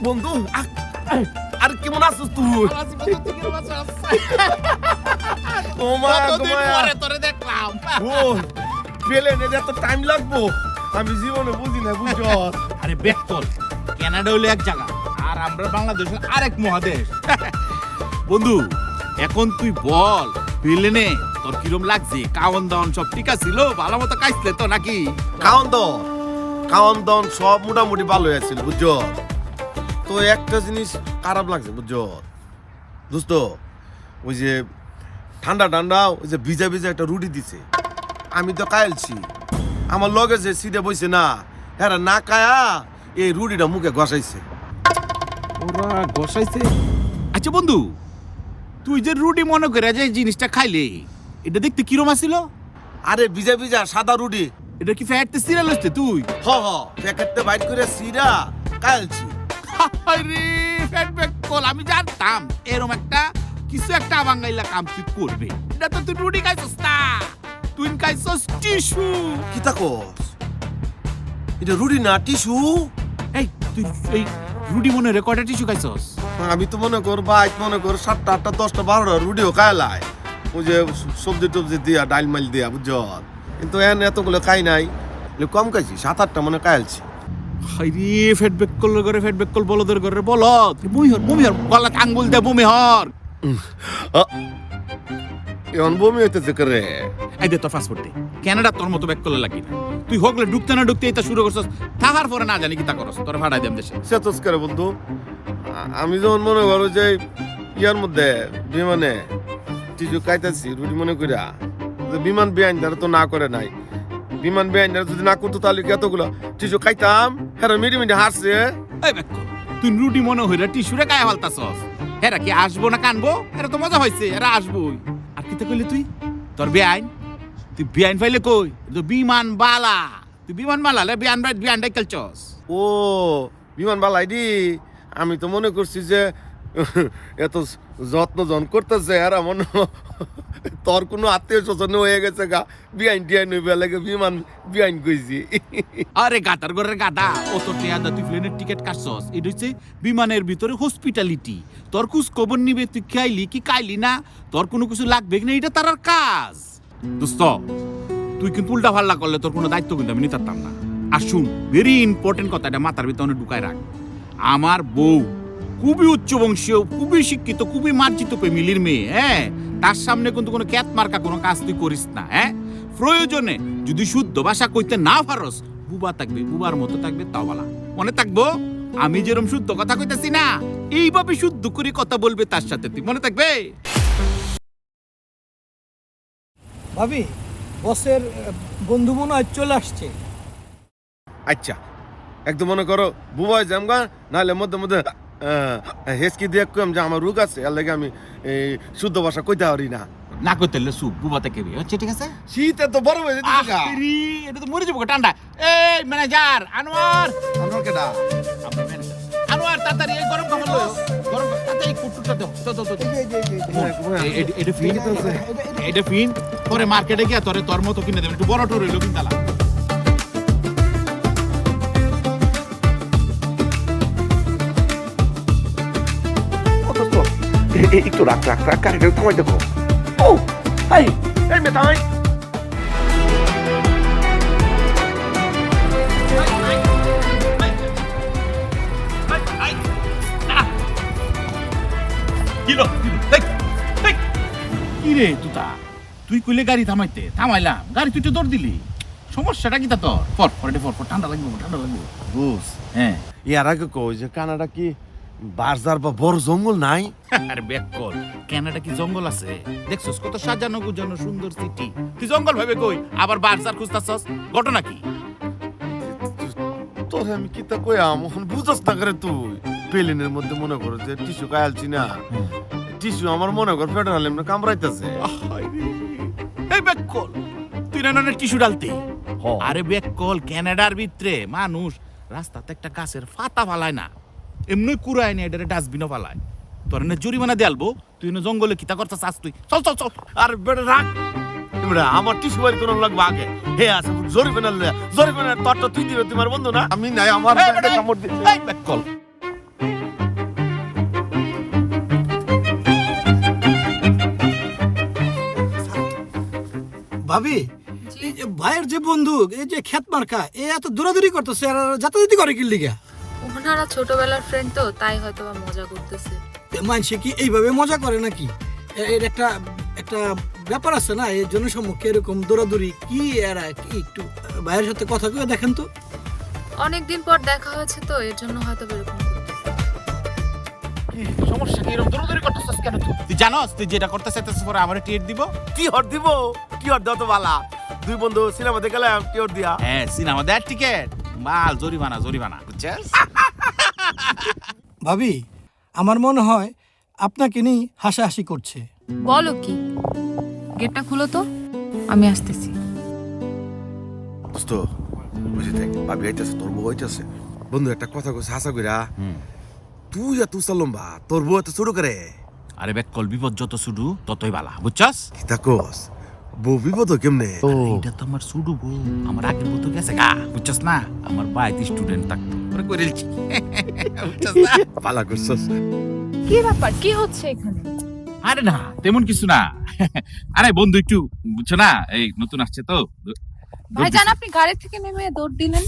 বন্ধু আর কেমন আছিস তুই? প্লেনে এত টাইম লাগবো আমি জীবনে বুঝি না বুঝছ। আরে বেকল, কানাডা হলো এক জায়গা আর আমরা বাংলাদেশ আরেক মহাদেশ। বন্ধু এখন তুই বল, প্লেনে তোর কিরম লাগছে? কাওন দাওন সব ঠিক আছিল? ভালো মতো কাইছলে তো নাকি? খাওয়ান দাওন সব মোটামুটি ভালো আছিল বুঝছ। তো একটা জিনিস খারাপ লাগছে বুঝছ দোস্ত, ওই যে ঠান্ডা ঠান্ডা ওই যে ভিজা ভিজা একটা রুটি দিছে, আমি তো কাইলছি, আমার লগে যে সিটে বইছে না হ্যাঁ না কায়া এই রুটিটা মুখে ঘষাইছে। ওরা ঘষাইছে? আচ্ছা বন্ধু, তুই যে রুটি মনে করে যে জিনিসটা খাইলে এটা দেখতে কিরম আছিল? আরে ভিজা ভিজা সাদা রুটি। এটা কি ফ্যাটতে সিরিয়াল হচ্ছে তুই? হ প্যাকেটতে বাইট করে সিরা কাইলছি। আরে ফ্যাট বেকল, আমি জানতাম এরকম একটা কিছু একটা বাঙাইলা কাম তুই করবে। এটা তো তুই রুটি খাইছস না, তুই খাইছস টিস্যু। কি তাকস? এটা রুটি না টিস্যু। এই তুই এই রুটি মনে রেকর্ডে টিস্যু খাইছস? আমি তো মনে কর বাইক মনে কর 7টা 8টা 10টা 12টা রুটিও খাইলাই, ওই যে সবজি টবজি দিয়া ডাইল মাইল দিয়া বুঝছ। কিন্তু এতগুলো খাই নাই, কম খাইছি 7-8টা মনে খাইলছি। হাইরে ফ্যাট বেকল করে ফ্যাট বেকল বলদের করে বলদ বমি হর গলা আঙ্গুল দে বমি হর। এখন বমি হইতেছে করে। এই দে তোর পাসপোর্ট দে, কানাডা তোর মতো বেকল লাগি না। তুই হগলে ঢুকতে না ঢুকতে এটা শুরু করছস, থাকার পরে না জানি কি তা করছস। তোর ভাড়াই দেম দেশে সেতস করে বন্ধু। আমি যখন মনে করো যে ইয়ার মধ্যে বিমানে টিজু খাইতেছি রুটি মনে করিয়া, বিমান বেআইন দ্বারা তো না করে নাই, বিমান বেআইন দ্বারা যদি না করতো তাহলে কি এতগুলো টিজু খাইতাম? হ্যাঁ মিটি মিটি হাসছে। এই বেকল, তুই রুটি মনে হইরা টিস্যুরে গায়ে ফালতাছস। এরা কি আসবো না কানবো? এরা তো মজা হইছে, এরা আসবোই। আর কিতে কইলি তুই তোর বেআইন? তুই বেআইন ফাইলে কই? তো বিমান বালা, তুই বিমান বালা লে বিয়ান ডাইকেলছস। ও বিমান বালাই দি, আমি তো মনে করছি যে এত যত্ন জন করতেছে এরা মনে তোর কোনো আত্মীয় স্বজন হয়ে গেছে গা, বিআইন টিআইন হইবে লাগে বিমান বিআইন কইছি। আরে গাতার ঘরের গাদা, ও তোর টিয়াদা তুই প্লেনের টিকিট কাটছস, এটা হচ্ছে বিমানের ভিতরে হসপিটালিটি। তোর খোঁজ খবর নিবে তুই খাইলি কি খাইলি না, তোর কোনো কিছু লাগবে কিনা এটা তার আর কাজ। দোস্ত তুই কিন্তু উল্টা পাল্লা করলে তোর কোনো দায়িত্ব কিন্তু আমি নিতে পারতাম না। আর শুন, ভেরি ইম্পর্টেন্ট কথা, এটা মাথার ভিতরে ঢুকায় রাখ। আমার বউ খুবই উচ্চ বংশীয়, খুবই শিক্ষিত, খুবই মার্জিত ফ্যামিলির মেয়ে। হ্যাঁ, তার সামনে কিন্তু কোনো ক্যাত মার্কা কোনো কাজ তুই করিস না। হ্যাঁ, প্রয়োজনে যদি শুদ্ধ ভাষা কইতে না পারস, বুবা থাকবে, বুবার মতো থাকবে, তাও বলা মনে থাকবো। আমি যেরকম শুদ্ধ কথা কইতাছি না, এইভাবে শুদ্ধ করে কথা বলবে তার সাথে, তুই মনে থাকবে। ভাবি, বসের বন্ধু মনে হয় চলে আসছে। আচ্ছা একদম মনে করো বুবাই জামগা, নাহলে মধ্যে মধ্যে হেসকি দিয়ে কম যে আমার রোগ আছে, এর লাগে আমি শুদ্ধ ভাষা কইতে পারি না। না কইতে সুপ বুবা থেকে হচ্ছে, ঠিক আছে? শীত এত বড় হয়ে যেতে এটা তো মরে যাবো ঠান্ডা। এই ম্যানেজার আনোয়ার, আমার কেডা আপনার ম্যানেজার আনোয়ার, তাড়াতাড়ি এই গরম খাবার লও, গরম তাড়াতাড়ি কুটুটা দাও। তো এটা ফিন পরে মার্কেটে গিয়া তোর মতো কিনে দেবেন, একটু বড় টোর হইলো কিনতালা। একটু রাখ কারেন্টের কমাই দেখো। ও এই মেটাই কিরে তুতা, তুই কইলে গাড়ি থামাইতে, থামাইলাম, গাড়ি তুই তো দৌড় দিলি, সমস্যাটা কি তা তোর? পর ঠান্ডা লাগবে। বুঝ হ্যাঁ, ইয়ার আগে কই যে কানাডা কি বাজার বা বড় জঙ্গল নাই? আরে বেকল, কানাডা কি জঙ্গল আছে? দেখছস কত সাজানো গুজানো সুন্দর সিটি, তুই জঙ্গল ভাবে কই আবার বাজার খুঁজতাছস? ঘটনা কি? তোর আমি কি তা কই আমন বুঝছ না করে তুই প্লেনের মধ্যে মনে করো যে টিস্যু খাইলছি না, টিস্যু আমার মনে কর ফেডারেল এমনি কামড়াইতেছে। এই বেকল, তুই না টিস্যু ডালতে? আরে বেকল, কানাডার ভিতরে মানুষ রাস্তাতে একটা গাছের পাতা ফালায় না, এমনি কুড়ায় না, এটা ডাস্টবিনও ফালায়। তোর না জরিমানা দেয়ালবো, তুই না জঙ্গলে কিতা করতে চাস? তুই চল। আর বেটা রাখ আমার টিস্যু বাড়ি কোন লাগবে আগে। হে আছে জরিমানা তোরটা তুই দিবে, তোমার বন্ধু না আমি নাই। আমার বেকল ভাবি এই যে ভাইয়ের যে বন্দুক এই যে ক্ষেত মার্কা এ এত দৌড়াদৌড়ি করতেছে আর যাতায়াতি করে কি লিগা? ওনারা ছোটবেলার ফ্রেন্ড তো তাই হয়তো বা মজা করতেছে। মানুষে কি এইভাবে মজা করে নাকি? এর একটা একটা ব্যাপার আছে না, এই জনসম্মুখে এরকম দৌড়াদৌড়ি কি এরা কি একটু ভাইয়ের সাথে কথা কয়ে দেখেন তো। অনেকদিন পর দেখা হয়েছে তো এর জন্য হয়তো এরকম করতেছে। সমস্যা কি এরকম দৌড়াদৌড়ি করতেছিস কেন তুই জানোস তুই যেটা করতে চাইতেছিস পরে আমার টিট দিব। কি হর দিব? কি হর দাও তো বালা? দুই বন্ধু সিনেমাতে গেলাম, কি হর দিয়া? হ্যাঁ সিনেমা দেখ টিকেট মাল জরিমানা জরিমানা বুঝছিস? ভাবি আমার মনে হয় আপনাকে নিয়ে হাসাহাসি করছে। বলো কি? গেটটা খুলো তো, আমি আসতেছি। দোস্ত বুঝে দেখ, ভাবি আইতেছে, তোর বউ আইতেছে। বন্ধু একটা কথা কইছে হাসা কইরা, তুই এত লম্বা, তোর বউ এত ছোট করে। আরে বেক কল বিপদ যত শুধু ততই বালা বুঝছস? কি তাকস? বউ বিপদ কেমনে? এটা তো আমার শুধু বউ, আমার আগের বউ তো গেছে গা বুঝছস না? আমার বাইতে স্টুডেন্ট থাকতো ওরে কই রেলছি বুঝছস না? পালা করছস। কি ব্যাপার, কি হচ্ছে এখানে? আরে না তেমন কিছু না। আরে বন্ধু একটু বুঝছো না এই নতুন আসছে তো। ভাইজান আপনি গাড়ি থেকে নেমে দৌড় দিলেন।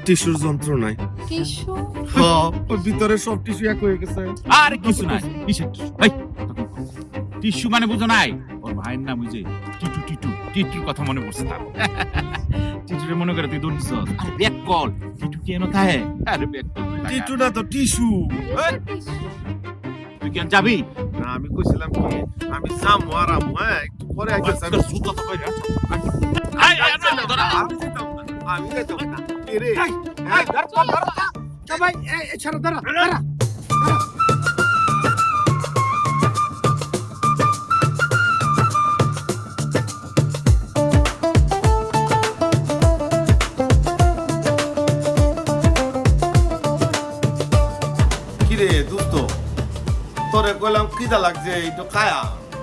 টিস্যুর যন্ত্র নাই। টিস্যু? ওই ভিতরে সব টিস্যু এক হয়ে গেছে। আরে কিছু নাই, কিসের টিস্যু? এই টিস্যু মানে বুঝো নাই? ওর ভাইয়ের নাম ওই যে টিটু টিটু, টিটুর কথা মনে পড়ছে তার। টিটুরে মনে করে তুই দৌড় দিছস। আরে ব্যাক কল, টিটু কি এনো থাকে? আরে ব্যাক কল টিটু না তো টিস্যু। তুই কেন যাবি? না আমি কইছিলাম কি আমি যাবো আর আমু, হ্যাঁ একটু পরে আইতেছি। তোর জুতা তো কইরা আই আই না ধরা আমি যাইতাম না। এরে এই ধর ভাই, এই ছাড়ো, দাঁড়া দাঁড়া। কিরে দোস্ত, তোরে কইলাম কিদা লাগছে এই তো খায়া,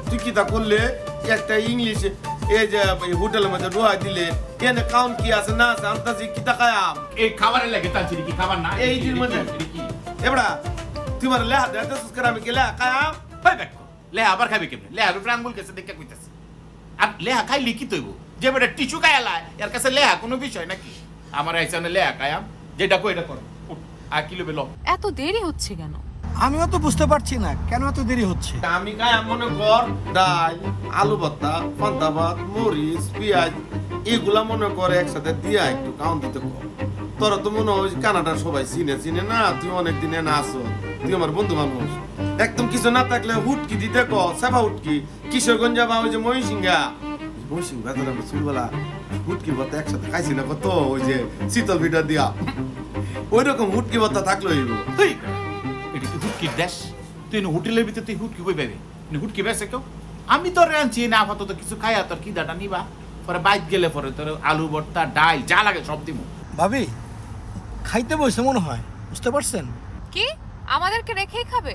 তুই কিদা করলে? একটা ইংলিশ এই যে হোটেলের মধ্যে ঢোয়া দিলে, এনে কাউন্ট কি আছে না আছে আন্তাজি কিতা খায়াম? এই খাবারের লাগে তালছি কি খাবার না এই দিন মধ্যে এবড়া তুই মানে লেহা দে তো সুস্কার আমি কেলা খায়াম। ভাই ব্যাক কল লে আবার খাবি কেমনে? লে আর আঙ্গুল কাছে দেখে কইতাছে। আর লেহা খাইলি কি তৈব? যে বেটা টিস্যু খায়ালা এর কাছে লেহা কোনো বিষয় নাকি? আমার আইসানে লেহা খায়াম, যেটা কই এটা কর। আর কিলো বেলো এত দেরি হচ্ছে কেন? আমিও তো বুঝতে পারছি না কেন এত দেরি হচ্ছে। আমি খায়াম মনে কর ডাল, আলু ভর্তা, পান্তা ভাত, মরিচ, পেঁয়াজ এগুলা মনে করে একসাথে দিয়া একটু কাউন্ট দিতে কর। তোরা তো মনে হয় কানাডার সবাই চিনে না, তুই অনেক দিনে না আসো, তুই আমার বন্ধু মানুষ। একদম কিছু না থাকলে হুটকি দিতে ক, সেবা হুটকি, কিশোরগঞ্জ যাবা ওই যে মহিষিংহা তোর আমি ছোটবেলা হুটকি ভর্তা একসাথে খাইছি না কত, ওই যে শীতল ভিটার দিয়া ওই রকম হুটকি ভর্তা থাকলো হেই এটা কি হুটকি দেশ? তুই হোটেলের ভিতরে তুই হুটকি কই পাবি? হুটকি বেসে কেউ? আমি তোর আনছি না আপাতত কিছু খাইয়া তোর কি দাটা নিবা, পরে বাইক গেলে পরে তোর আলু ভর্তা ডাল যা লাগে সব দিমু। ভাবি খাইতে বসে মনে হয়, বুঝতে পারছেন? কি আমাদেরকে রেখেই খাবে?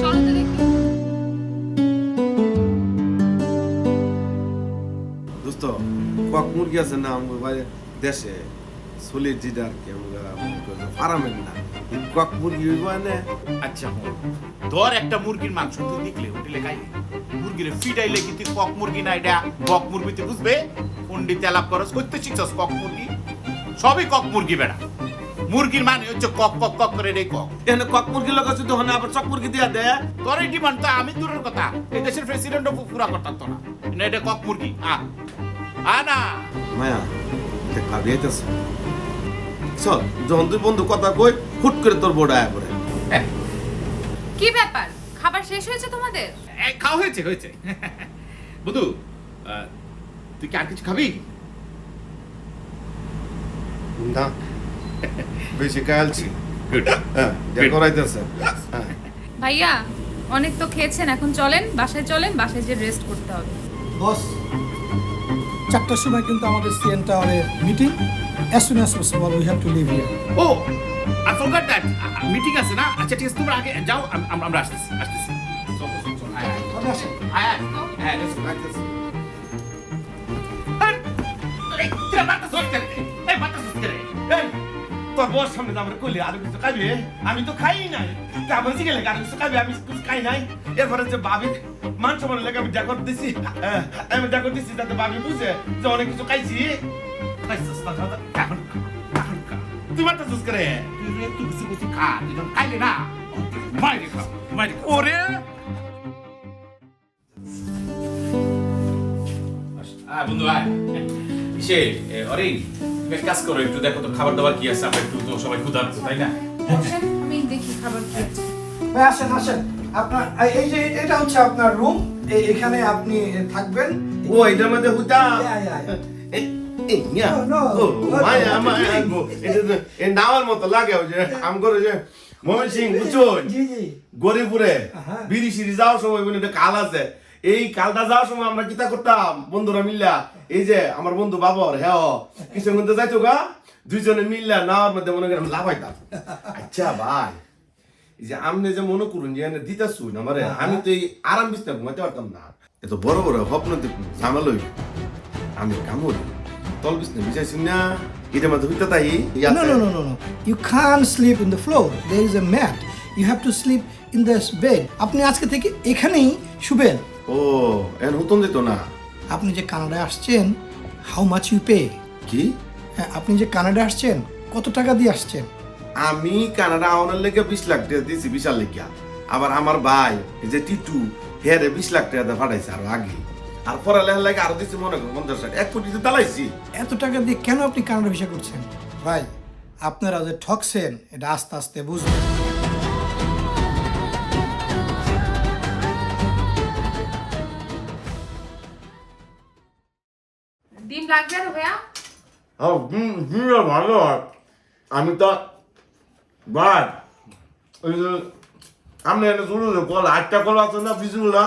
চলো তো দেখি। দোস্ত কক মুরগি আছে না আমার বাইরে দেশে সলিড জিডার কে ফার্মের না কক মুরগি হইব না। আচ্ছা ধর একটা মুরগির মাংস তুই দেখলে হোটেলে খাইলে মুরগির ফিটাইলে কি তুই কক মুরগি না এটা কক মুরগি তুই বুঝবে? পন্ডিত আলাপ করস করতে শিখছস কক মুরগি? সবই কক মুরগি বেড়া। মুরগির মানে হচ্ছে কক কক কক করে রে কক। এখানে কক মুরগি লোক আছে তখন আবার চক মুরগি দিয়া দে। তোর এই ডিমান্ড তো আমি দূরের কথা এই দেশের প্রেসিডেন্টও পুরা করতাম তো না। এটা কক মুরগি না মায়া দেখ ভাবি আইতাছে। চল যখন তুই বন্ধু কথা কই হুট করে তোর বড় আয়া করে। কি ব্যাপার, খাবার শেষ হয়েছে তোমাদের? খাওয়া হয়েছে হয়েছে। বুধু তুই কি আর কিছু খাবি? না বেশি কালছি। হ্যাঁ করাইতেছে। হ্যাঁ ভাইয়া অনেক তো খেয়েছেন, এখন চলেন বাসায়, চলেন বাসায় যে রেস্ট করতে হবে। বস 4টার সময় কিন্তু আমাদের সিএন টাওয়ারে meeting. as soon as possible we have to leave here. Oh I forgot that meeting আছে না? আচ্ছা ঠিক আছে তোমরা আগে যাও, আমরা আসতেছি আসতেছি। আয় আয় তবে আসেন। আয় আয় হ্যাঁ let's go like this. এই তুই বাতা সরতে এই বাতা সরতে এই তোর বস সামনে আমরা কইলে আর কিছু খাবি? আমি তো খাই নাই। তা বলছি গেলে আর কিছু খাবি? আমি কিছু খাই নাই। এরপরে যে ভাবি মান সম্মানের লেগে আমি ডেকর দিছি, আমি ডেকর দিছি যাতে ভাবি বুঝে যে অনেক কিছু খাইছি। খাইছিস না দাদা? এখন খা। তুই মারতে চুস করে তুই কিছু কিছু খা, তুই যখন খাইলি না মাইরে খা, মাইরে খা। ওরে বন্ধু ভাই সে অরিন তুমি এক কাজ করো, একটু দেখো তো খাবার দাবার কি আছে, আমরা একটু তো সবাই ক্ষুধার্ত তাই না? বসেন, আমি দেখি খাবার কি আছে। ভাই আসেন আসেন, আপনার এই যে এটা হচ্ছে আপনার রুম, এখানে আপনি থাকবেন। ও এটার মধ্যে হুতা No, no. মায়া মায়া গো, এটা নাওয়ার মতো লাগে ওই যে আম করে যে মমিন সিং বুঝুন জি জি। গরিপুরে হ্যাঁ। বিড়ি সিঁড়ি যাওয়ার সময় একটা কাল আছে, এই কালটা যাওয়ার সময় আমরা কিতা করতাম বন্ধুরা মিল্লা, এই যে আমার বন্ধু বাবর হ্যাঁ কিসের মধ্যে যাইতো গা, দুইজনে মিল্লা নাওয়ার মধ্যে মনে করেন লাভাইতাম। আচ্ছা ভাই এই যে আপনি যে মনে করুন যে দিতা শুন আমার, আমি তো এই আরাম বিছনা ঘুমাতে পারতাম না, এত বড় বড় স্বপ্ন দেখুন ঝামেলা হইব, আমি কামড় তল বিছনা বিছাইছি না এটার মধ্যে হইতে তাই No. You can't sleep in the floor. There is a mat. You have to sleep in this bed. আপনি আজকে থেকে এখানেই শুবেন। ও এখন হুতন যেত না আপনি যে কানাডায় আসছেন, হাউ মাচ ইউ পে? কি আপনি যে কানাডায় আসছেন কত টাকা দিয়ে আসছেন? আমি কানাডা আওয়ানোর লেগে 20 লাখ টাকা দিয়েছি বিশাল লেগিয়া, আবার আমার ভাই এই যে টিটু হেরে 20 লাখ টাকা পাঠাইছে আরো আগে, আর পড়ালেখার লাগে আরো দিচ্ছি মনে করুন 50 লাখ, 1 কোটিতে তালাইছি। এত টাকা দিয়ে কেন আপনি কানাডা ভিসা করছেন? ভাই আপনারা যে ঠকছেন এটা আস্তে আস্তে বুঝবেন। ডিম লাগবে না ভাইয়া? ভালো হয়। আমি তো ভাই ওই যে আমি একটা শুরু কল 8টা কল আছে না বিজুলা,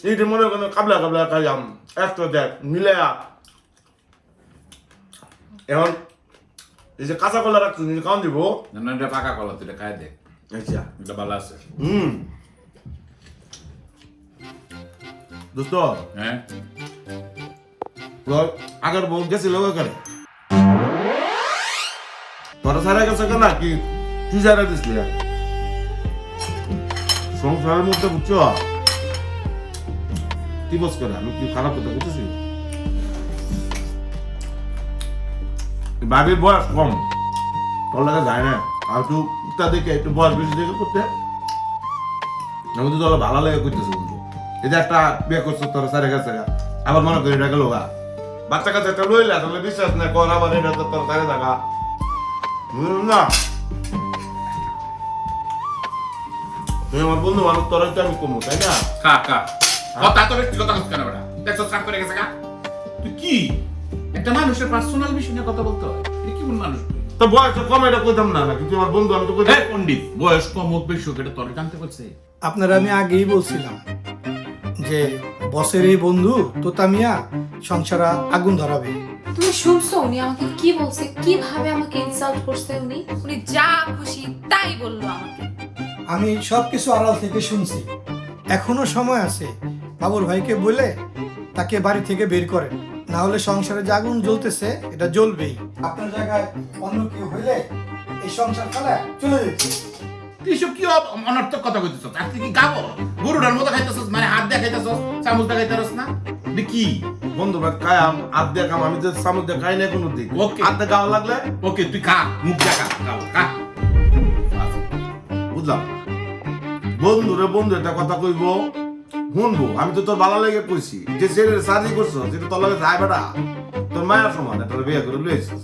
এইটা মনে করেন কাবলা কাবলা খাইলাম একটা দেখ মিলাইয়া, এখন এই যে কাঁচা কলা রাখছি কাউন দিব না এটা পাকা কলা, তুই এটা খাই দেখ, আচ্ছা এটা ভালো আছে। দোস্ত হ্যাঁ আগের বউ গেছিল ওখানে তোরা সারা গেছে কেন কি তুই সারা দিসলি সংসারের মধ্যে বুঝছো কি বস করে আমি কি খারাপ কথা বলতেছি? বাবির বয়স কম তোর লাগে যায় না, আর একটু উত্তা দেখে একটু বয়স বেশি দেখে করতে আমি তো তোর ভালো লাগে করতেছি বন্ধু, এই যে একটা বিয়ে করছো তোর সারে গেছে আবার মনে করি এটা গেল গা বাচ্চা কাছে একটা লইলে আসলে বিশ্বাস না কর, আবার এটা তো তোর সারে থাকা না, তুই আমার বন্ধু মানুষ তোর হয়তো আমি কমু তাই না? খা খা কথা তো ব্যক্তিগত কথা কেন বেটা, দেখছো সাফ করে গেছে গা, তুই কি একটা মানুষের পার্সোনাল বিষয় নিয়ে কথা বলতে হয়? এটা কি মানুষ? তো বয়স কম এটা কইতাম না কিন্তু আমার বন্ধু আমি তো কইতাম হ্যাঁ পণ্ডিত, বয়স কম হোক বেশি হোক এটা তোর জানতে পারছে। আপনারা আমি আগেই বলছিলাম যে বসের এই বন্ধু তোতামিয়া সংসারে আগুন ধরাবে। তুমি শুনছো উনি আমাকে কি বলছে, কিভাবে আমাকে ইনসাল্ট করছে উনি? উনি যা খুশি তাই বললো আমাকে। আমি সবকিছু আড়াল থেকে শুনছি, এখনো সময় আছে, বাবুর ভাইকে বলে তাকে বাড়ি থেকে বের করেন, না হলে সংসারে যে আগুন জ্বলতেছে এটা জ্বলবেই। আপনার জায়গায় অন্য কেউ হইলে এই সংসার ফেলে চলে যেত। এইসব কি অনর্থক কথা কইতেছ? আজকে কি গাবো গরুটার মতো খাইতেছস, মানে হাত দিয়ে খাইতেছস, চামচ দিয়ে খাইতেছস না? এটা কি বন্ধু ভাই খায়াম আর দেখাম আমি তো সামুদ্রে খাই না কোনো দিক ওকে আর দেখা লাগলে ওকে তুই খা, মুখ দেখা খা। বুঝলাম বন্ধু রে বন্ধু একটা কথা কইব শুনবো, আমি তো তোর ভালো লেগে কইছি যে ছেলের শাদি করছো সেটা তোর লাগে যায় বেটা, তোর মায়ের সমান একটা বিয়ে করে লইছিস,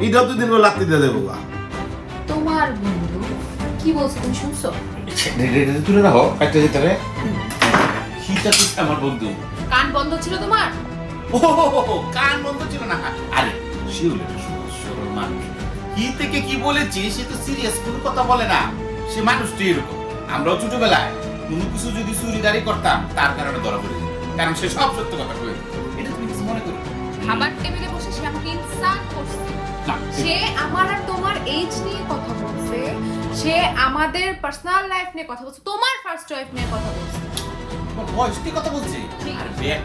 এটাও তো দিন লাত্তি দিয়ে দেবো গা। তোমার বন্ধু কি বলছে তুমি শুনছো? তুলে রাখো একটা ভিতরে হিটা তুই আমার বন্ধু। কান বন্ধ ছিল তোমার? ও কান বন্ধ ছিল না? আরে শিউলে সরল মানুষ, কি থেকে কি বলেছি সে তো সিরিয়াস কোনো কথা বলে না, সে মানুষটি এরকম। আমরাও ছোটবেলায় কোনো কিছু যদি চুরিদারি করতাম তার কারণে ধরা পড়ে যেত, কারণ সে সব সত্য কথা কয়ে। এটা তুমি কিছু মনে করো? খাবার টেবিলে বসে সে আমাকে ইনসাল্ট করছে, না, সে আমার আর তোমার এজ নিয়ে কথা বলছে, সে আমাদের পার্সোনাল লাইফ নিয়ে কথা বলছে, তোমার ফার্স্ট ওয়াইফ নিয়ে কথা বলছে। তোমার বয়স কি কথা বলছে? ঠিক। আরে ব্যাক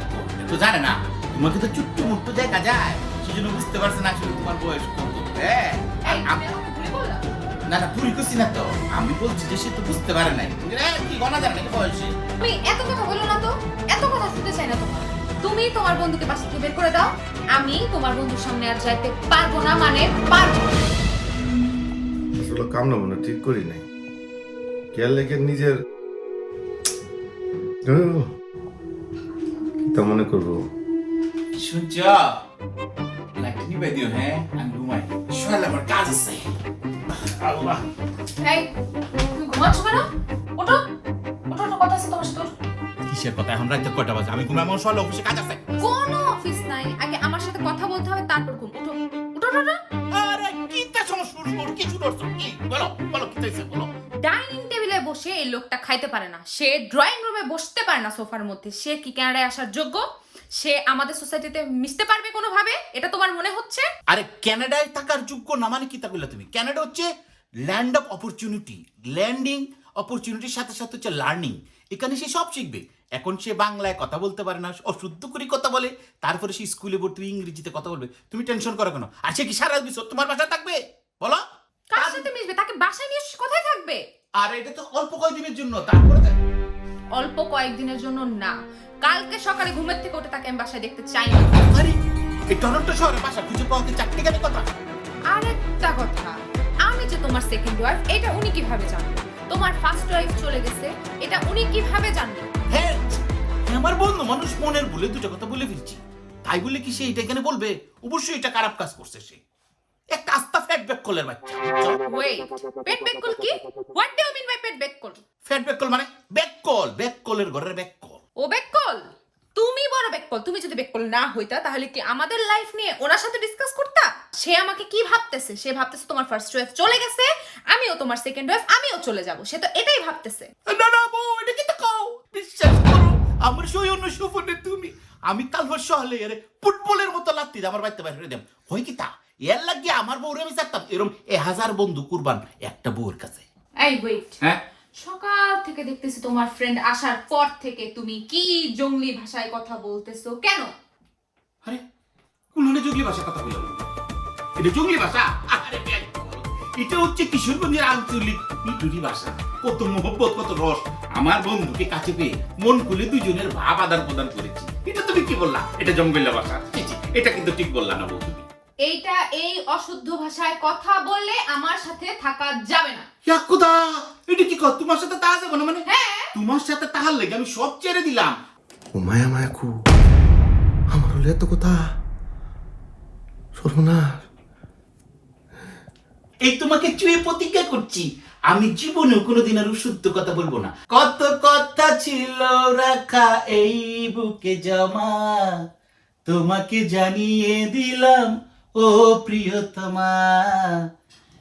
তো জানে না, তোমাকে তো চুট্টু মুট্টু দেখা যায়, সেজন্য বুঝতে পারছে না আসলে তোমার বয়স কত। হ্যাঁ এই, তুমি আমাকে ভুলে বললা? না না পুরি করছি না তো, আমি বলছি যে সে তো বুঝতে পারে নাই। কি গনা জানে নাকি বয়সে? তুমি এত কথা বলো না তো, এত কথা শুনতে চাই না তোমার। তুমি তোমার বন্ধুকে বাসা থেকে বের করে দাও, আমি তোমার বন্ধুর সামনে আর যাইতে পারবো না, মানে পারবো না। আসলে কামনা মনে ঠিক করি নাই, খেয়াল লেগে নিজের তা মনে করবো। শুনছ? লাইটটা নিবে দিও, হ্যাঁ আমি ঘুমাই, শোয়ালে আমার কাজ আছে। আল্লাহ, এই তুমি ঘুমাচ্ছ কেন? ওঠো ওঠো, ওঠো, কথা আছে তোমার সাথে, ওঠো। কিসের কথা? এখন রাত কয়টা বাজে? আমি ঘুমাই, আমার শোয়ালে অফিসে কাজ আছে। কোনো অফিস নাই, আগে আমার সাথে কথা বলতে হবে, তারপর ঘুম। ওঠো ওঠো, ওঠো, ওঠো। আরে কি তা সমস্যা? কি শুরু করছো? কি বলো বলো, কি হইছে বলো। ডাইনিং টেবিলে বসে এই লোকটা খাইতে পারে না, সে ড্রয়িং রুমে বসতে পারে না সোফার মধ্যে, সে কি কানাডায় আসার যোগ্য? সে আমাদের সোসাইটিতে মিশতে পারবে কোনোভাবে? এটা তোমার মনে হচ্ছে? আরে কানাডায় থাকার যোগ্য না মানে কি তা বললে তুমি? কানাডা হচ্ছে ল্যান্ড অফ অপরচুনিটি, ল্যান্ডিং অপরচুনিটির সাথে সাথে হচ্ছে লার্নিং। এখানে সে সব শিখবে। এখন সে বাংলায় কথা বলতে পারে না, অশুদ্ধ করে কথা বলে, তারপরে সে স্কুলে ভর্তি ইংরেজিতে কথা বলবে। তুমি টেনশন করো কেন? আর সে কি সারা বছর তোমার বাসায় থাকবে বলো? কার সাথে মিশবে? তাকে বাসায় নিয়ে কোথায় থাকবে? আর এটা তো অল্প কয়েকদিনের জন্য, তারপরে অল্প কয়েকদিনের জন্য না, কালকে সকালে ঘুমের থেকে উঠে তাকে আমি বাসায় দেখতে চাই না। আরে এই টরন্টো শহরে বাসা খুঁজে পাওয়া কি চাকরি কেন কথা? আরেকটা কথা, আমি যে তোমার সেকেন্ড ওয়াইফ, এটা উনি কিভাবে জানলো? তোমার ফার্স্ট ওয়াইফ চলে গেছে, এটা উনি কিভাবে জানলো? হ্যাঁ, আমার বন্ধু মানুষ মনের ভুলে দুটো কথা বলে ফেলছি, তাই বলে কি সে এটা এখানে বলবে? অবশ্যই এটা খারাপ কাজ করছে সে। একটা আস্তা ফ্যাট ব্যাককলের বাচ্চা। ওয়েট, পেট বেককল কি? What do you mean by পেট বেককল? ফ্যাট ব্যাককল মানে ব্যাককল, ব্যাককলের ঘরের ব্যাককল। ও বেককল? তুমি বড় বেককল। তুমি যদি বেককল না হইতা তাহলে কি আমাদের লাইফ নিয়ে ওনার সাথে ডিসকাস করতা? সে আমাকে কি ভাবতেছে? সে ভাবতেছে তোমার ফার্স্ট ওয়াইফ চলে গেছে, আমিও তোমার সেকেন্ড ওয়াইফ, আমিও চলে যাব। সে তো এটাই ভাবতেছে। না না বউ, এটা কি তো কও? বিশ্বাস করো, আমার সই অন্য সুফনে তুমি। আমি কাল বর্ষ হলে আরে ফুটবলের মতো লাগতি আমার বাড়িতে বাইরে দেব। হয় কি তা? এর লাগে আমার বউরে আমি চাইতাম এরকম 1000 বন্ধু কুরবান একটা বউর কাছে। এই ওয়েট, হ্যাঁ সকাল থেকে দেখতেছি তোমার ফ্রেন্ড আসার পর থেকে তুমি কি জঙ্গলি ভাষায় কথা বলতেছো কেন? আরে কোন জঙ্গলি ভাষা কথা বললাম? এটা জঙ্গলি ভাষা? আরে এটা হচ্ছে কিশোরগঞ্জের আঞ্চলিক ইটুরি ভাষা। কত মোহব্বত, কত রস। আমার বন্ধুকে কাছে পেয়ে মন খুলে দুজনের ভাব আদান প্রদান করেছি। এটা তুমি কি বললা? এটা জঙ্গলি ভাষা? এটা কিন্তু ঠিক বললা না বউ তুমি। এইটা এই অশুদ্ধ ভাষায় কথা বললে আমার সাথে থাকা যাবে না। ইয়াকুদা, এটা কি কর? তোমার সাথে তাহা যাবো না মানে? হ্যাঁ, তোমার সাথে তাহার লেগে আমি সব ছেড়ে দিলাম। ও মায়া মায়া কু, আমার হলে এত কথা সর্বনাশ। এই তোমাকে চুয়ে প্রতিজ্ঞা করছি, আমি জীবনেও কোনোদিন আর শুদ্ধ কথা বলবো না। কত কথা ছিল রাখা এই বুকে জমা, তোমাকে জানিয়ে দিলাম ও প্রিয়তমা,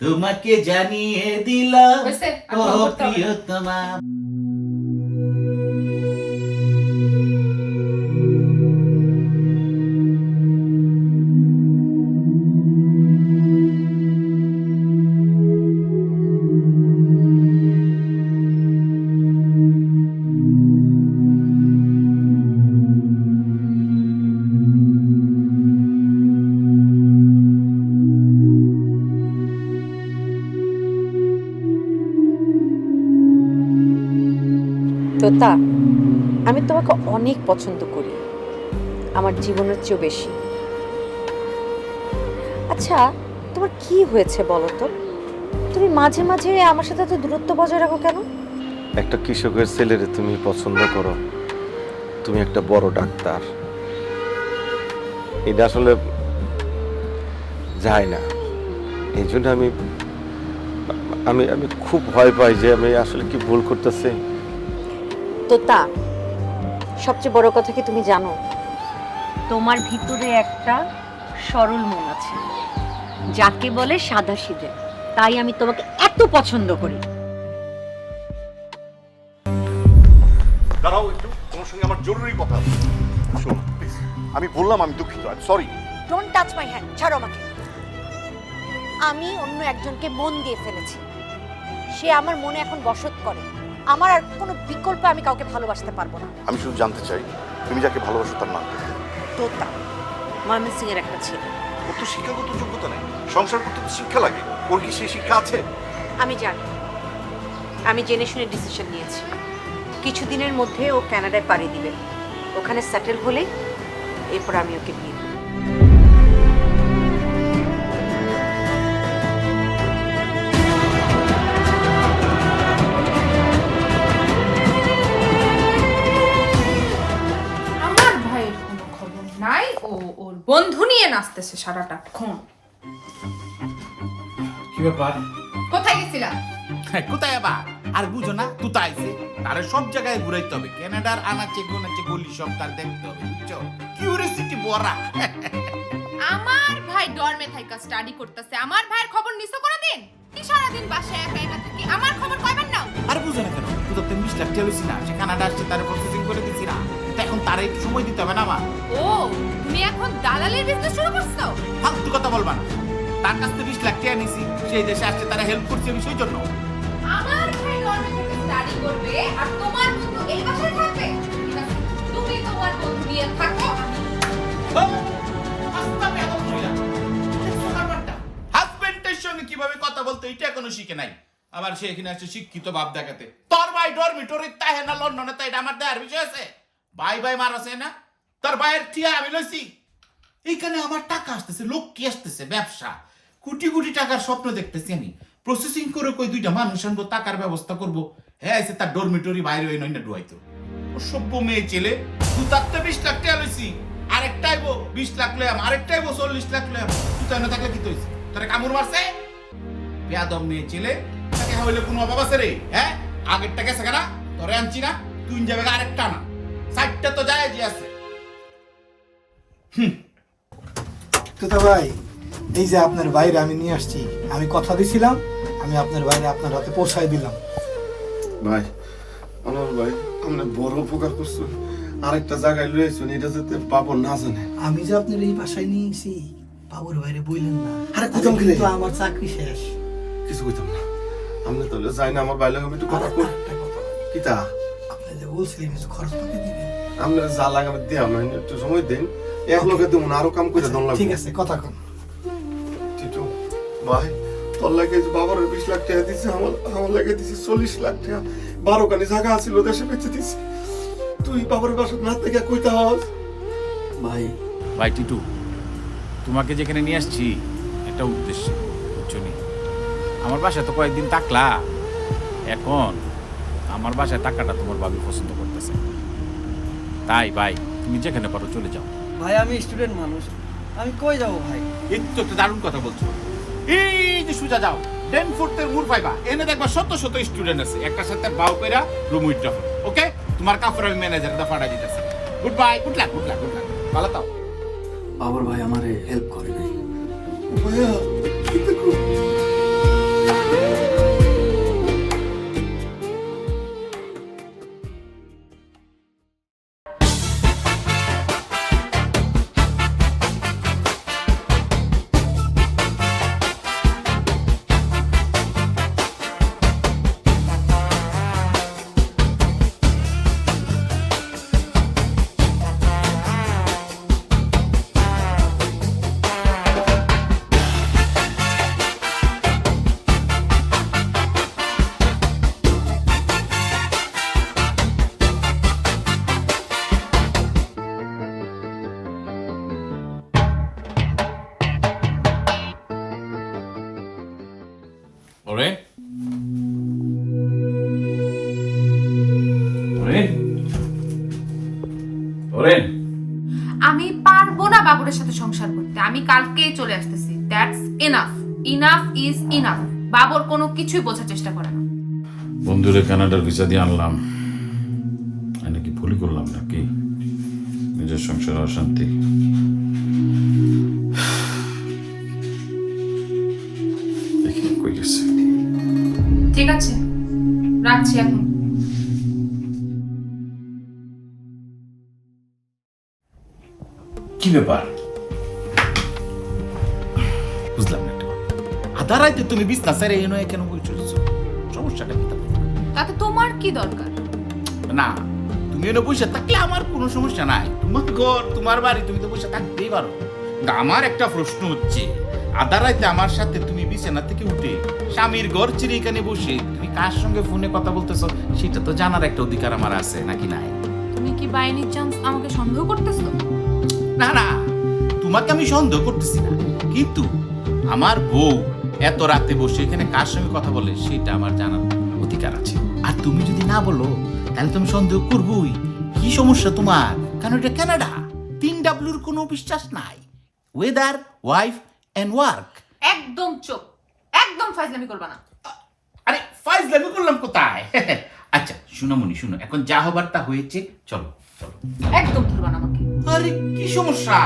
তোমাকে জানিয়ে দিলাম হয়েছে, আর ও ফোন করতে হবে না। প্রিয়তমা। তোতা, আমি তোমাকে অনেক পছন্দ করি, আমার জীবনের চেয়েও বেশি। আচ্ছা, তোমার কি হয়েছে বলো তো? তুমি মাঝে মাঝে আমার সাথে তো দূরত্ব বজায় রাখো কেন? একটা কৃষকের ছেলেরে তুমি পছন্দ করো, তুমি একটা বড় ডাক্তার, এটা আসলে যায় না। এই জন্য আমি আমি আমি খুব ভয় পাই যে আমি আসলে কি ভুল করতেছি। তোতা, সবচেয়ে বড় কথা কি তুমি জানো? তোমার ভিতরে একটা সরল মন আছে, যাকে বলে সাদাসিধে। তাই আমি তোমাকে এত পছন্দ করি। দাঁড়াও একটু, তোমার সঙ্গে আমার জরুরি কথা আছে। শোনো প্লিজ, আমি বললাম আমি দুঃখিত, I sorry. Don't touch my hand, ছাড়ো আমাকে। আমি অন্য একজনকে মন দিয়ে ফেলেছি, সে আমার মনে এখন বসত করে। আমার আর কোনো বিকল্প, আমি কাউকে ভালোবাসতে পারবো না। আমি শুধু জানতে চাই তুমি যাকে ভালোবাসো তার নাম কি? তোতা, ময়মনসিং এর একটা ছেলে। ওর তো শিক্ষাগত যোগ্যতা নেই, সংসার করতে তো শিক্ষা লাগে। ওর কি সেই শিক্ষা আছে? আমি জানি, আমি জেনে শুনে ডিসিশন নিয়েছি। কিছুদিনের মধ্যে ও কানাডায় পাড়ি দিবে। ওখানে সেটেল হলে এরপর আমি ওকে বিয়ে করব। আমার ভাইয়ের কোনো খবর নাই, ও ওর বন্ধু নিয়ে নাচতেছে সারাটাক্ষণ। কি ব্যাপার? কোথায় গেছিলা? হ্যাঁ, কোথায় আবার? আর বুঝো না, তুতা আইছে তারে সব জায়গায় ঘুরাইতে হবে। কানাডার আনাচে গোনাচে গলি সব তার দেখতে হবে, বুঝছো? কিউরিওসিটি বড়া। আমার ভাই ডরমে থাইকা স্টাডি করতেছে। আমার ভাইয়ের খবর নিছো কোনদিন? কি সারাদিন বাসায় একা একা থাকি, আমার খবর কয়বার নাও? আর বুঝো না কেন? তুই তো 20 লাখ টেলিসি না, সে কানাডা আসছে, তারে প্রসেসিং করে দিছি না। তো এখন তারে একটু সময় দিতে হবে না আমার? ও, তুমি এখন দালালির বিজনেস শুরু করছো? ফালতু কথা বলবা না। তার কাছ থেকে 20 লাখ টাকা নিছি, সেই দেশে আসছে, তারা হেল্প করছে বিষয়ের জন্য। আমার ভাই ডরমে থেকে স্টাডি করবে আর তোমার বন্ধু এই বাসায় থাকবে? ঠিক আছে, তুমি তোমার বন্ধু নিয়ে থাকো। হাজবেন্ডের সঙ্গে কিভাবে কথা বলতে এটা এখনো শিখে নাই। আবার সে এখানে আসছে শিক্ষিত ভাব দেখাতে। তোর ভাই ডরমিটরি তাহে না লন্ডনে, তাই এটা আমার দেয়ার বিষয় আছে? ভাই ভাই মারাছে না? তোর ভাইয়ের থিয়া আমি লইছি। এইখানে আমার টাকা আসতেছে, লোক কি আসতেছে, ব্যবসা, কোটি কোটি টাকার স্বপ্ন দেখতেছি আমি। প্রসেসিং করে কই দুইটা মানুষ আনবো, টাকার ব্যবস্থা করবো। হ্যাঁ, এসে তার ডরমিটরি বাইরে ওই নইনা ডুয়াইতো। অসভ্য মেয়ে ছেলে। তুই তার তো 20 লাখ টাকা লইছি, আরেকটা আইবো 20 লাখ লইয়াম, আরেকটা আইবো 40 লাখ লইয়াম। তুই তো এনে থাকলে কি তৈছি? তোরে কামড় মারছে? বেয়াদব মেয়ে ছেলে। তাকে হইলে কোনো অভাব আছে রে? হ্যাঁ, আগেরটা গেছে কেনা, তোরে আনছি না, তুই যাবে আরেকটা না, 60টা তো যায় যে আছে। তোতা ভাই, এই যে আপনার বাইরে আমি নিয়ে আসছি, আমি কথা দিছিলাম আমি আপনার বাইরে আপনার হাতে পৌঁছায় দিলাম। ভাই, আমার ভাই আমরা বড় উপকার করছো। আরেকটা জায়গায় লইছেন, এটা যাতে বাবর না জানে। আমি যে আপনার এই বাসায় নিয়েছি, বাবুর বাইরে বললেন না। আরে কোথাও গেলে? তো আমার চাকরি শেষ। কিছু কইতাম না। আমরা তাহলে যাই না, আমার বাইরে আমি একটু কথা কই। একটা কথা বলি। কিতা? আপনি যে বলছিলেন কিছু খরচ পাতি দিবেন। আমরা যা লাগাবে দিয়াম, একটু সময় দিন। এক লোকে দেবো না, আরো কাম করে দন লাগবে। ঠিক আছে, কথা কন। টিটু ভাই, তোর লাগে বাবার 20 লাখ টাকা দিছে, আমার লাগে দিছে 40 লাখ টাকা। 12 কানি জায়গা আছিল দেশে বেঁচে দিছে। তুই বাবার বাসা না থেকে কইতা হস? ভাই, ভাই টিটু, তোমাকে যেখানে নিয়ে আসছি একটা উদ্দেশ্য, বুঝছো নি? আমার বাসায় তো কয়েকদিন থাকলা, এখন আমার বাসায় টাকাটা তোমার ভাবি পছন্দ করতেছে। তাই ভাই, তুমি যেখানে পারো চলে যাও। ভাই আমি স্টুডেন্ট মানুষ, আমি কই যাব ভাই? এই তো একটা দারুণ কথা বলছো। এই যে সুজা যাও, ডেনফোর্টের মুর পাইবা, এনে দেখবা শত শত স্টুডেন্ট আছে, একটা সাথে বাউ কইরা রুম উইথড্র। ওকে, তোমার কাপড় আমি ম্যানেজারটা ফাড়া দিতেছি। Good bye, good luck, good luck, good luck. ভালো তাও। বাবর ভাই আমারে হেল্প করে নাই। ভাইয়া, কি দেখো? ওরে ওরে ওরে, আমি পারবো না বাবুরের সাথে সংসার করতে। আমি কালকেই চলে আসতেছি। That's enough. Enough is enough. Babar কোনো কিছুই বোঝার চেষ্টা করে না। বন্ধুরে কানাডার ভিসা দিয়ে আনলাম, নাকি ভুলই করলাম নাকি? নিজের সংসার অশান্তি। দেখি কই গেছে। ঠিক আছে, রাখছি এখন। কি ব্যাপার? বুঝলাম না একটা কথা। আধা রাইতে তুমি বিছনা ছেড়ে এনো কেন বসেছো? সমস্যাটা কি? তাতে তোমার কি দরকার? না, তুমি এনে বসে থাকলে আমার কোনো সমস্যা নাই। তোমার ঘর, তোমার বাড়ি, তুমি তো বসে থাকতেই পারো। আমার একটা প্রশ্ন হচ্ছে, আধা রাইতে আমার সাথে তুমি বিছানা থেকে উঠে স্বামীর ঘর চিরে এখানে বসে তুমি কার সঙ্গে ফোনে কথা বলতেছো সেটা তো জানার একটা অধিকার আমার আছে নাকি নাই? তুমি কি বাই এনি চান্স আমাকে সন্দেহ করতেছো? না না, তোমাকে আমি সন্দেহ করতেছি না, কিন্তু আমার বউ এত রাতে বসে এখানে কার সঙ্গে কথা বলে সেটা আমার জানার অধিকার আছে। আর তুমি যদি না বলো তাহলে তুমি সন্দেহ করবোই। কি সমস্যা তোমার? কারণ এটা কানাডা, 3Wর কোনো বিশ্বাস নাই, ওয়েদার, ওয়াইফ এন্ড ওয়ার্ক। একদম চুপ, একদম ফাজলামি করবা না। আরে ফাইজলামি করলাম কোথায়? আচ্ছা সোনামণি শুনো, এখন যা হবার তা হয়েছে, চলো চলো। একদম ধরবা না আমাকে। আরে কি সমস্যা?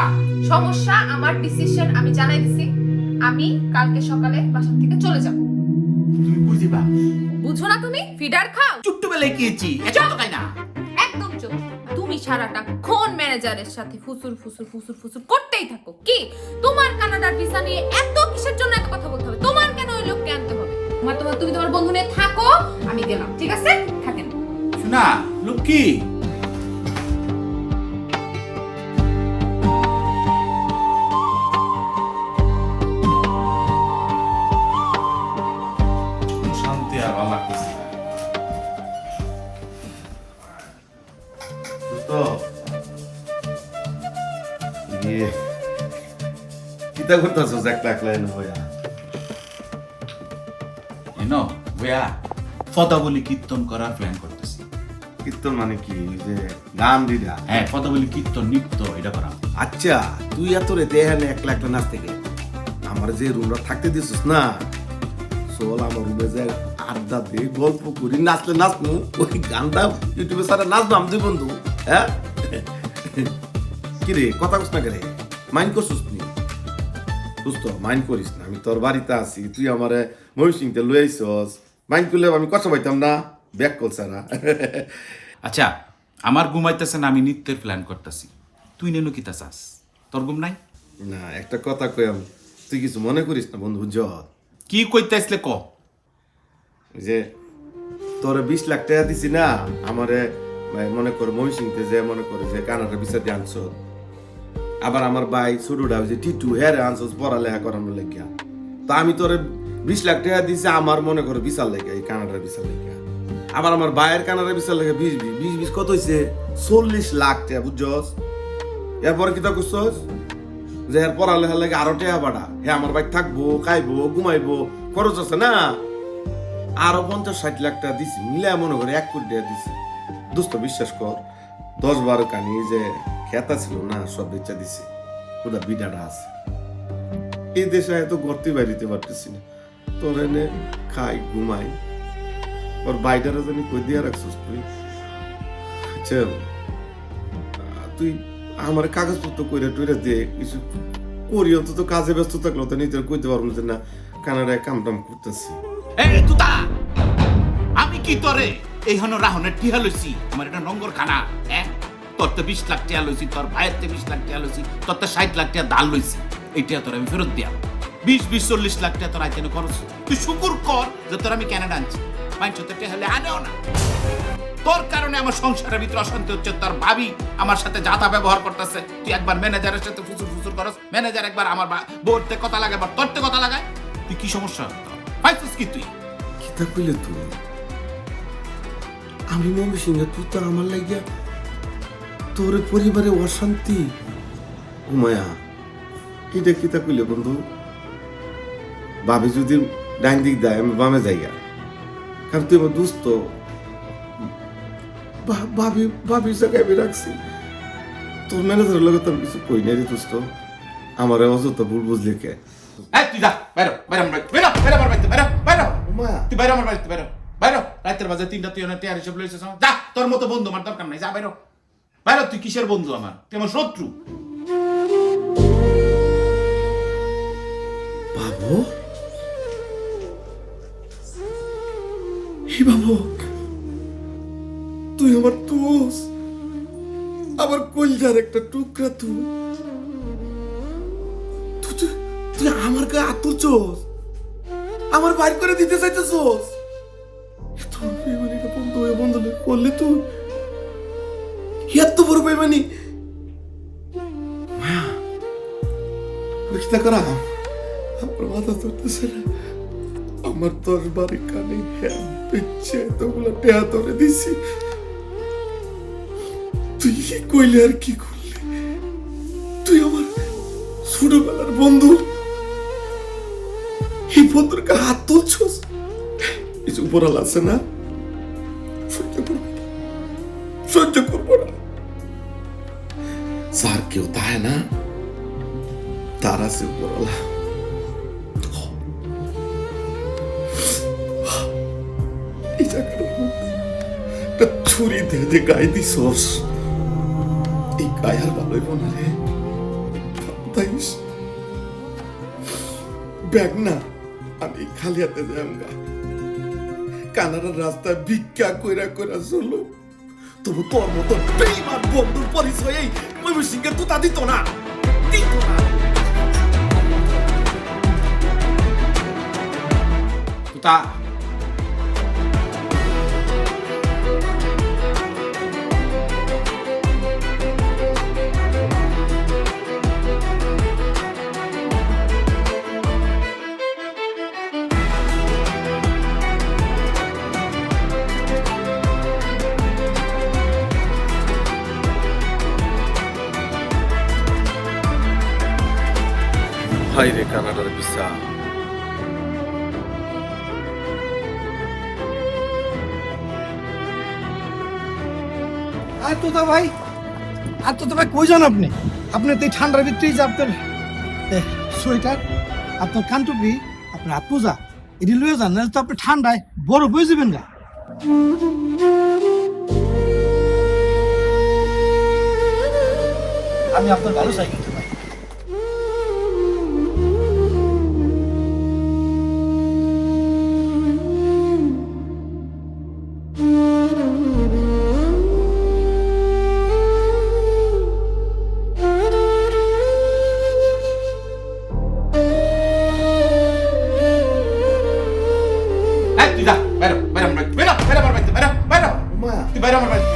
সমস্যা আমার ডিসিশন, আমি জানাই দিছি। আমি কালকে সকালে বাসা থেকে চলে যাব। তুমি বুঝিবা, বুঝো না তুমি? ফিডার খাও। ছোট্ট বেলায় খেয়েছি, এখন তো খাই না। একদম চুপ। তুমি সারাটা ক্ষণ ম্যানেজারের সাথে ফুসুর ফুসুর ফুসুর ফুসুর করতেই থাকো। কি তোমার কানাডার ভিসা নিয়ে এত কিসের জন্য এত কথা বলতে হবে? তোমার কেন ওই লোককে আনতে হবে? তুমি তোমার বন্ধু নিয়ে থাকো, আমি গেলাম, ঠিক আছে? থাকেন। শোনা লক্ষ্মী, শান্তি আর ভালো লাগতেছে না। তো ইয়ে কিতা করতেছস একলা একলা এনে হইয়া? এনো ওয়া ফদাবলি কীর্তন করার প্ল্যান করতেছি। কীর্তন মানে কি? ওই যে গান দিদা? হ্যাঁ, ফদাবলি কীর্তন নৃত্য এটা করা। আচ্ছা, তুই এত রে দেখানে একলা একলা নাচতে গে? আমার যে রুমটা থাকতে দিছিস না, চল আমার রুমে যাই, আড্ডা দিয়ে গল্প করি, নাচলে নাচনু, ওই গানটা ইউটিউবে সারা নাচবো আমি দুই বন্ধু। হ্যাঁ কিরে কথা কস না করে? মাইন্ড করছিস নি? দোস্ত মাইন্ড করিস না, আমি তোর বাড়িতে আছি, তুই আমারে ময়ূরসিংতে লই আইছস, মাইন্ড করলে আমি কথা পাইতাম না, ব্যাক কল সারা। আচ্ছা, আমার ঘুমাইতেছে না, আমি নৃত্যের প্ল্যান করতেছি। তুই নেনো কিতা চাস? তোর ঘুম নাই? না, একটা কথা কই, আমি তুই কিছু মনে করিস না বন্ধু? বুঝছ কি কইতে আসলে ক। যে তোরে 20 লাখ টাকা দিছি না, আমারে মনে কর ময়ূরসিংতে যে মনে করে যে কানাডা ভিসা দিয়ে আনছ, আবার আমার ভাই ছোটটা যে টিটু হেরে আনছস পড়ালেখা করানোর লেগিয়া, তা আমি তোরে 20 লাখ টাকা দিছি আমার মনে করে ভিসার লেগে, এই কানাডার ভিসার লেগে। আবার আমার ভাইয়ের কানাডার ভিসার লেগে 20 কত হয়েছে? 40 লাখ টাকা, বুঝছস? এরপরে কিতা করছস যে এর পড়ালেখার লাগে আরো টাকা বাড়া, হ্যাঁ আমার ভাই থাকবো, খাইবো, ঘুমাইবো, খরচ আছে না, আরো 50-60 লাখ টাকা দিছি, মিলে মনে করে 1 কোটি টাকা দিছি। দোস্ত বিশ্বাস কর, 10-12 কানি যে খেতা ছিল না সব বেচা দিছি, ওটা বিডাটা আছে। এই দেশে এত গর্তি বাইরিতে পারতেছি না, তোর এনে খাই ঘুমাই, ওর বাইটারা জানি কই দিয়া রাখছিস তুই? আচ্ছা তুই আমার কাগজপত্র কইরা টইরা দে, কিছু করি, অন্তত কাজে ব্যস্ত থাকলো তো নিজের কইতে পারবো যে না কানাডায় কাম টাম করতেছি। এই তুতা, আমি কি তোরে এই হন রাহনের টিহা লইছি? আমার এটা নঙ্গর খানা। হ্যাঁ, তোর তো 20 লাখ টাকা লইছি, তোর ভাইয়ের তো 20 লাখ টাকা লইছি, তোর তো 60 লাখ টাকা দাল লইছি, এইটা তোর আমি ফেরত দিয়া 20-40 লাখ টাকা তোর আইতেন খরচ। তুই শুকুর কর যে তোর আমি কানাডা আনছি, মাইন্ড হতে হলে আনেও না। তোর কারণে আমার সংসারের ভিতরে অশান্তি হচ্ছে, তোর ভাবি আমার সাথে যাতা ব্যবহার করতেছে। তুই একবার ম্যানেজারের সাথে ফুসুর ফুসুর করস, ম্যানেজার একবার আমার বোর্ডতে কথা লাগায়, বা তোরতে কথা লাগায়। তুই কি সমস্যা পাইছিস কি? তুই কিতা কইলে তুই? আমি মমি সিংহ, তুই তো আমার লাগিয়া তোর পরিবারে অশান্তি। উমায়া এটা কিতা কইলে বন্ধু? ভাবি যদি ডাইন দিক দেয় আমি বামে যাইয়া, কারণ তুই আমার দুস্থ। ভাবি জায়গায় আমি রাখছি, তোর ম্যানেজারের লগে তোর কিছু কই নাই রে দুস্থ, আমার অযথা ভুল বুঝলি কে? তুই যা বাইরো, বাইরো আমার বাড়িতে, বাইরো, বাইরো আমার বাড়িতে, বাইরো, বাইরো। উমায়া তুই বাইরো আমার বাড়িতে, বাইরো, বাইরো। রাতের বাজে 3টা, তুই অনেক টিয়ার হিসেব লইছিস। যা, তোর মতো বন্ধু আমার দরকার নাই, যা বাইরো, বাইরো। তুই কিসের বন্ধু আমার? তুই আমার শত্রু। বাবু, হে বাবু, তুই আমার দোস্ত, আমার কলজার একটা টুকরা। তুই তুই আমার গায়ে হাত তুলছস, আমার বাইর করে দিতে চাইতেছস। এত বেমানিটা বন্ধু হয়ে বন্ধু করলে তুই এত বড় বেমানি? মায়া কিতা করা আমার মাথা ধরতেছে না। আমার 10 বাড়ি কানে হ্যাঁ বেচছে এতগুলো টেহা ধরে দিছি। তুই কি কইলে আর কি করলি? তুই আমার ছোটবেলার বন্ধু, এই বন্ধুর কা হাত তুলছস? কিছু উপরাল আছে না, সহ্য করবো না, সহ্য করবো না। স্যার কেউ তাই না, তার আছে উপরালা। এই জায়গাটার মধ্যে একটা ছুরি দিয়ে গায়ে দিছস, এই গায়ে আর ভালোই মনে রে। তাইস ব্যাগ না, আমি খালি হাতে যাই গা। কানাডার রাস্তায় ভিক্ষা কইরা কইরা চলো, তবু তোর মতো বেইমান বন্ধুর পরিচয় এই ময়মনসিংহের তো তা দিত না, দিত না। তুতা হাই রে কানাডার ভিসা। আর তোতা ভাই, আর তোতা ভাই কই যান আপনি? আপনি তো এই ঠান্ডার ভিতরেই যে আপনার সোয়েটার, আপনার কানটুপি, আপনার হাত মোজা এটি লয়ে যান, নাহলে তো আপনি ঠান্ডায় বরফ হয়ে যাবেন গা। আমি আপনার ভালো চাই কিন্তু ভাই। এই তুই যা বাইরে বাইরে আমার বাড়িতে, বাইরে বাইরে আমার বাড়িতে, বাইরে বাইরে তুই বাইরে আমার বাড়িতে।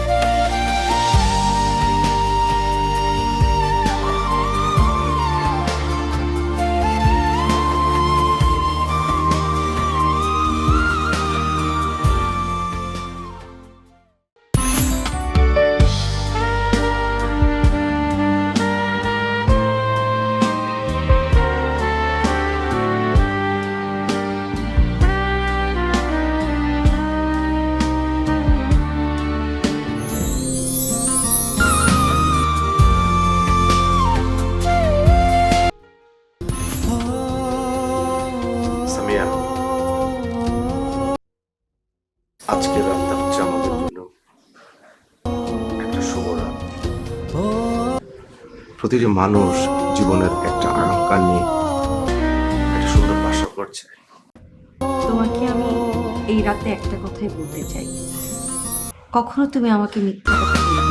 সামিয়া, আজকের রাতটা হচ্ছে আমাদের জন্য একটা শুভ রাত। প্রতিটি মানুষ জীবনের একটা আকাঙ্ক্ষা নিয়ে একটা সুন্দর বাসা করছে। তোমাকে আমি এই রাতে একটা কথাই বলতে চাই, কখনো তুমি আমাকে মিথ্যা কথা বলবে না।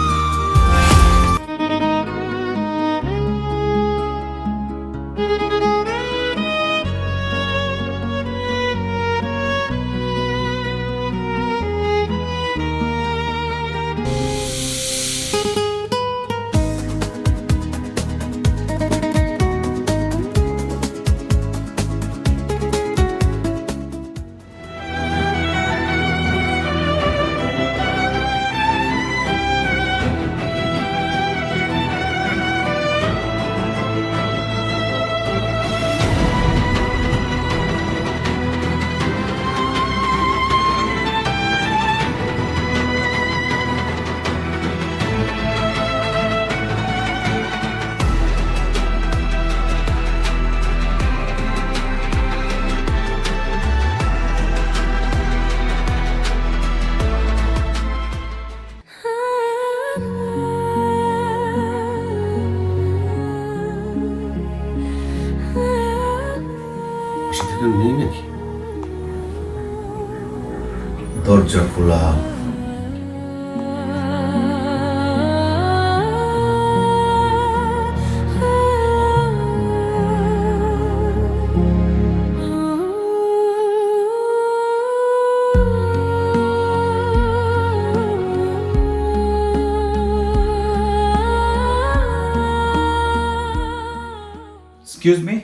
নেই নাকি? দরজা খোলা, Excuse me?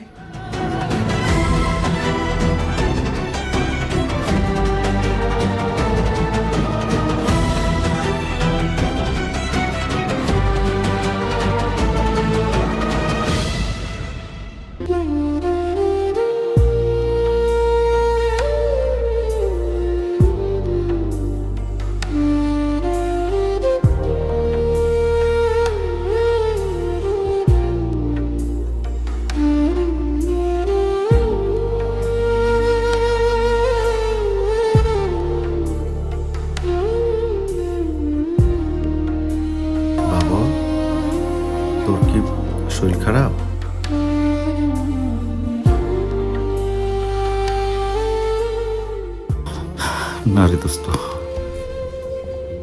না রে দোস্ত,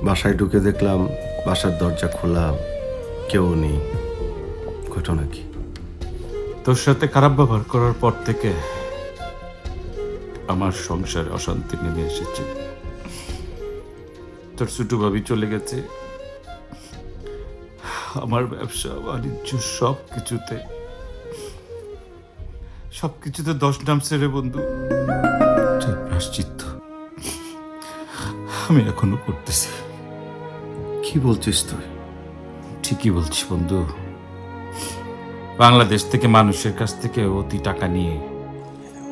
বাসায় ঢুকে দেখলাম বাসার দরজা খোলা, কেউ নেই। ঘটনা কি? তোর সাথে খারাপ ব্যবহার করার পর থেকে আমার সংসারে অশান্তি নেমে এসেছে। তোর ছোট ভাবি চলে গেছে, আমার ব্যবসা বাণিজ্য সবকিছুতে দশ নামছে রে বন্ধু। তোর প্রায়শ্চিত্ত আমি এখনো করতেছি। কি বলছিস তুই? ঠিকই বলছি বন্ধু। বাংলাদেশ থেকে মানুষের কাছ থেকে অতি টাকা নিয়ে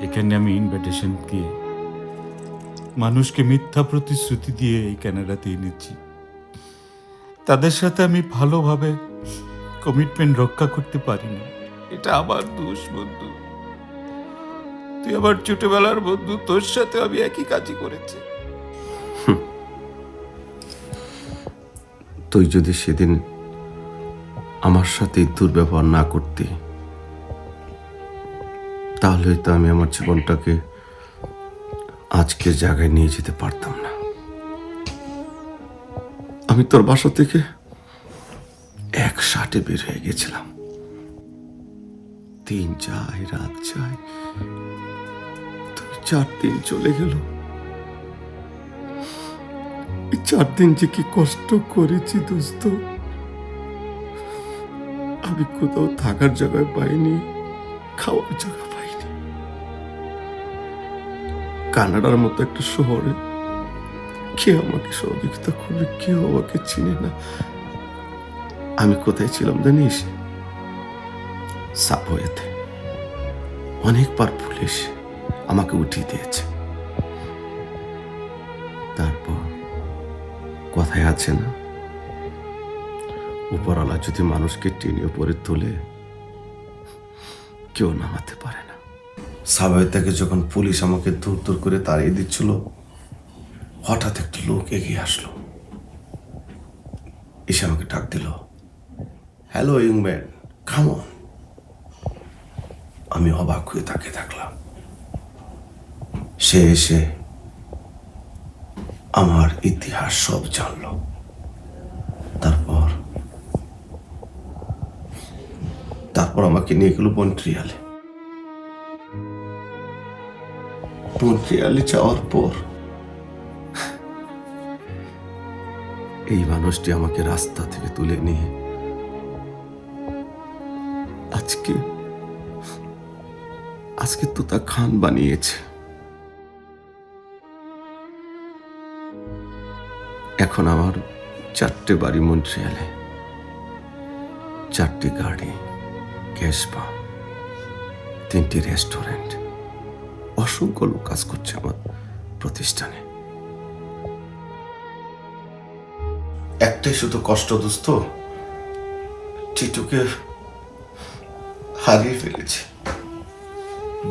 এখানে আমি ইনভিটেশন দিয়ে মানুষকে মিথ্যা প্রতিশ্রুতি দিয়ে এই কানাডাতে এনেছি। তাদের সাথে আমি ভালোভাবে কমিটমেন্ট রক্ষা করতে পারিনি। এটা আমার দোষ বন্ধু। তুই আমার ছোটবেলার বন্ধু, তোর সাথে আমি একই কাজই করেছি। তুই যদি সেদিন আমার সাথে দুর্ব্যবহার না করতি, তাহলে তো আমি আমার জীবনটাকে আজকের জায়গায় নিয়ে যেতে পারতাম না। আমি তোর বাসা থেকে এক শার্টে বের হয়ে গেছিলাম। দিন যায় রাত যায়, 4 দিন চলে গেল। এই 4 দিন যে কি কষ্ট করেছি দোস্ত। আমি কোথাও থাকার জায়গায় পাইনি, খাওয়ার জায়গা পাইনি। কানাডার মতো একটা শহরে কে আমাকে সহযোগিতা করবে? কেউ আমাকে চিনে না। আমি কোথায় ছিলাম জানিস? সাবওয়েতে। অনেকবার পুলিশ আমাকে উঠিয়ে দিয়েছে। তারপর কথায় আছে না, উপরওয়ালা যদি মানুষকে টেনে উপরে তোলে, কেউ নামাতে পারে না। সাবওয়ে থেকে যখন পুলিশ আমাকে দূর দূর করে তাড়িয়ে দিচ্ছিল, হঠাৎ একটা লোক এগিয়ে আসলো, এসে আমাকে ডাক দিল, hello young man, come on. আমি অবাক হয়ে তাকিয়ে থাকলাম। সে এসে আমার ইতিহাস সব জানলো। তারপর আমাকে নিয়ে গেল মন্ট্রিয়ালে। মন্ট্রিয়ালে যাওয়ার পর এই মানুষটি আমাকে রাস্তা থেকে তুলে নিয়ে আজকে তোতা খান বানিয়েছে। এখন আমার 4টে বাড়ি মন্ট্রিয়ালে, 4টে গাড়ি, গ্যাস পাম্প, 3টে রেস্টুরেন্ট, অসংখ্য লোক কাজ করছে আমার প্রতিষ্ঠানে। একটাই শুধু কষ্ট দোস্ত, টিটুকে হারিয়ে ফেলেছি।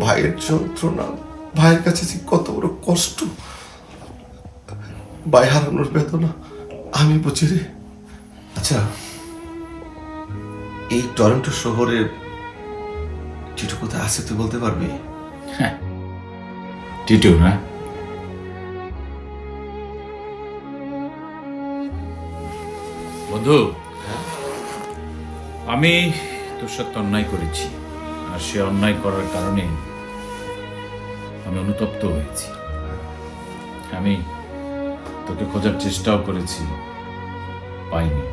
ভাইয়ের যন্ত্রণা, ভাইয়ের কাছে যে কত বড় কষ্ট, ভাই হারানোর বেদনা আমি বুঝি রে। আচ্ছা, এই টরন্টো শহরে টিটু কোথায় আছে তুই বলতে পারবি? হ্যাঁ, টিটু না? বন্ধু, আমি তোর সাথে অন্যায় করেছি, আর সে অন্যায় করার কারণে আমি অনুতপ্ত হয়েছি। আমি তোকে খোঁজার চেষ্টাও করেছি, পাইনি,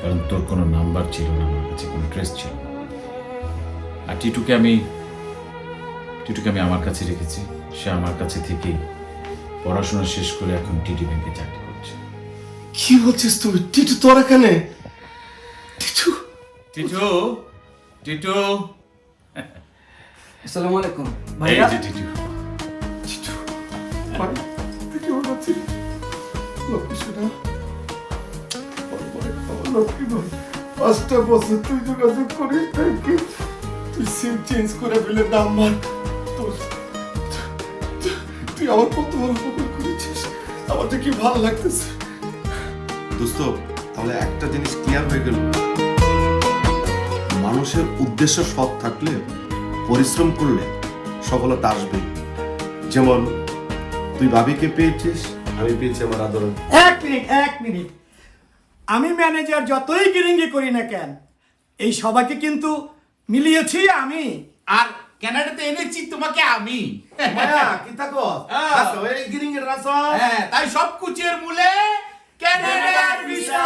কারণ তোর কোনো নাম্বার ছিল না, আমার কাছে কোনো ট্রেস ছিল না। আর টিটুকে আমি আমার কাছে রেখেছি। সে আমার কাছে থেকেই পড়াশোনা শেষ করে এখন টিটি ব্যাংকে চাকরি করছে। কি বলছিস তুই? টিটু তোর এখানে? টিটু টিটু টিটু আসসালামু আলাইকুম এই ভাইয়া। যে টিটু। টিটু ভাই, তুই কেমন আছিস? লক্ষ্মী সোনা, লক্ষ্মী ভাই, 5টা বছর তুই যোগাযোগ করিস নাকি? তুই সিম চেঞ্জ করে ফেলে নাম্বার। তুই আমার কত বড় উপকার করেছিস, আমার তো কি ভালো লাগতেছে দোস্ত। তাহলে একটা জিনিস ক্লিয়ার হয়ে গেল, মানুষের উদ্দেশ্য সৎ থাকলে, পরিশ্রম করলে সফলতা আসবে। যেমন তুই ভাবিকে পেয়েছিস, আমি পেয়েছি আমার আদর। এক মিনিট আমি ম্যানেজার যতই গিরিঙ্গি করি না কেন এই সবাইকে কিন্তু মিলিয়েছি আমি। আর কানাডাতে এনেছি তোমাকে আমি। মায়া কি থাকো আসো এই গিরিঙ্গের রাসো। হ্যাঁ, তাই সব কুচের মূলে কানাডার ভিসা।